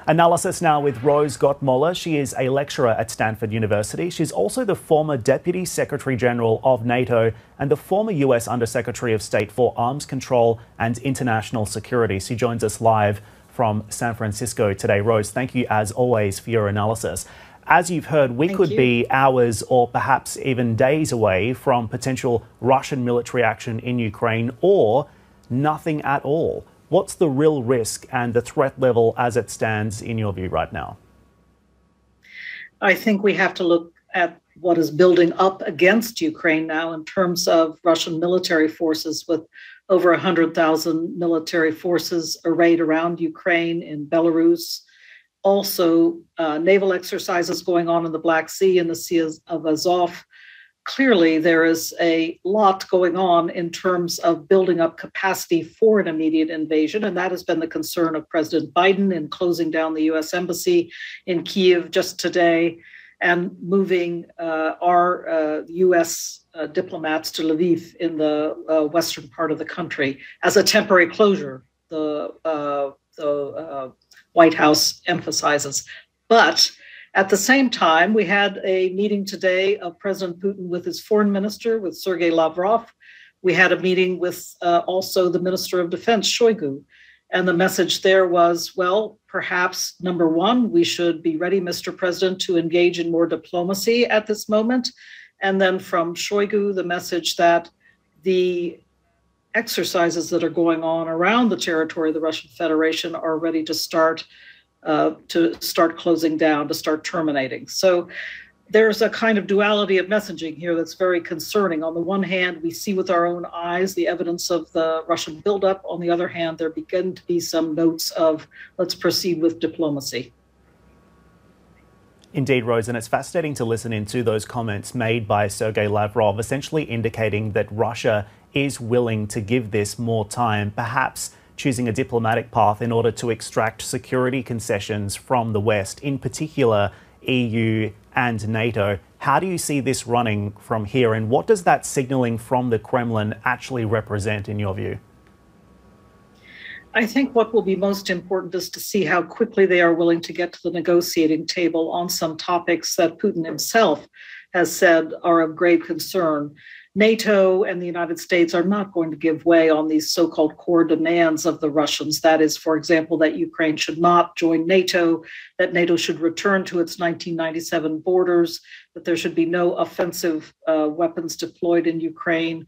Analysis now with Rose Gottemoeller. She is a lecturer at Stanford University. She's also the former Deputy Secretary General of NATO and the former US Undersecretary of State for Arms Control and International Security. She joins us live from San Francisco today. Rose, thank you as always for your analysis. As you've heard, we could be hours or perhaps even days away from potential Russian military action in Ukraine or nothing at all. What's the real risk and the threat level as it stands in your view right now? I think we have to look at what is building up against Ukraine now in terms of Russian military forces, with over 100,000 military forces arrayed around Ukraine in Belarus. Also, naval exercises going on in the Black Sea and the Sea of Azov. Clearly, there is a lot going on in terms of building up capacity for an immediate invasion, and that has been the concern of President Biden in closing down the U.S. Embassy in Kyiv just today and moving our U.S. Diplomats to Lviv in the western part of the country as a temporary closure, the White House emphasizes. But at the same time, we had a meeting today of President Putin with his foreign minister, with Sergei Lavrov. We had a meeting with also the Minister of Defense, Shoigu. And the message there was, well, perhaps, number one, we should be ready, Mr. President, to engage in more diplomacy at this moment. And then from Shoigu, the message that the exercises that are going on around the territory of the Russian Federation are ready to start closing down, to start terminating. So there's a kind of duality of messaging here that's very concerning. On the one hand, we see with our own eyes the evidence of the Russian buildup. On the other hand, there begin to be some notes of let's proceed with diplomacy. Indeed, Rose, and it's fascinating to listen into those comments made by Sergei Lavrov, essentially indicating that Russia is willing to give this more time, perhaps choosing a diplomatic path in order to extract security concessions from the West, in particular EU and NATO. How do you see this running from here, and what does that signaling from the Kremlin actually represent in your view? I think what will be most important is to see how quickly they are willing to get to the negotiating table on some topics that Putin himself has said are of grave concern. NATO and the United States are not going to give way on these so-called core demands of the Russians. That is, for example, that Ukraine should not join NATO, that NATO should return to its 1997 borders, that there should be no offensive weapons deployed in Ukraine.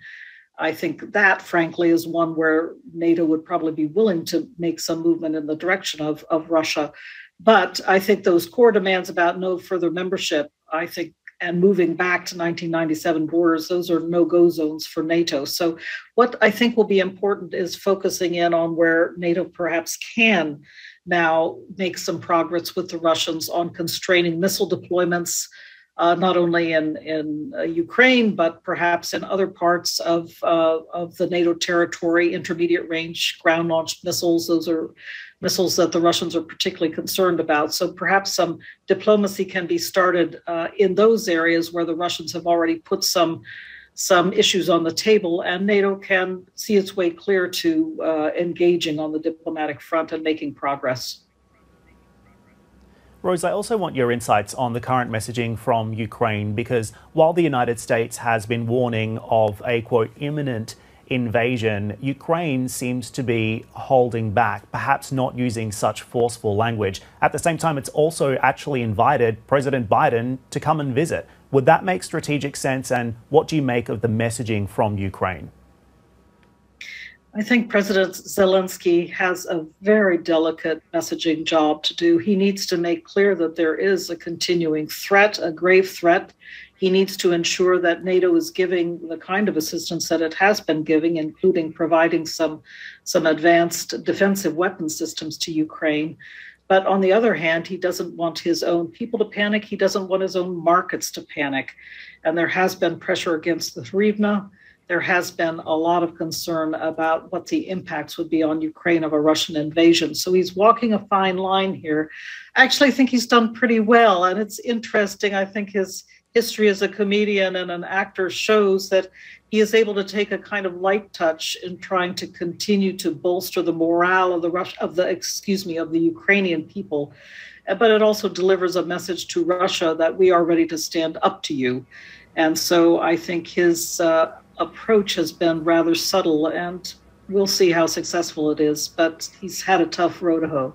I think that, frankly, is one where NATO would probably be willing to make some movement in the direction of Russia. But I think those core demands about no further membership, I think, and moving back to 1997 borders, those are no-go zones for NATO. So what I think will be important is focusing in on where NATO perhaps can now make some progress with the Russians on constraining missile deployments, not only in Ukraine, but perhaps in other parts of the NATO territory, intermediate range ground-launched missiles. Those are missiles that the Russians are particularly concerned about. So perhaps some diplomacy can be started in those areas where the Russians have already put some issues on the table, and NATO can see its way clear to engaging on the diplomatic front and making progress. Rose, I also want your insights on the current messaging from Ukraine, because while the United States has been warning of a, quote, imminent invasion, Ukraine seems to be holding back, perhaps not using such forceful language. At the same time, it's also actually invited President Biden to come and visit. Would that make strategic sense? And what do you make of the messaging from Ukraine? I think President Zelensky has a very delicate messaging job to do. He needs to make clear that there is a continuing threat, a grave threat. He needs to ensure that NATO is giving the kind of assistance that it has been giving, including providing some advanced defensive weapon systems to Ukraine. But on the other hand, he doesn't want his own people to panic. He doesn't want his own markets to panic. And there has been pressure against the hryvnia. There has been a lot of concern about what the impacts would be on Ukraine of a Russian invasion. So he's walking a fine line here. I actually think he's done pretty well. And it's interesting. I think his history as a comedian and an actor shows that he is able to take a kind of light touch in trying to continue to bolster the morale of the Ukrainian people. But it also delivers a message to Russia that we are ready to stand up to you. And so I think his approach has been rather subtle, and we'll see how successful it is. But he's had a tough road to hoe.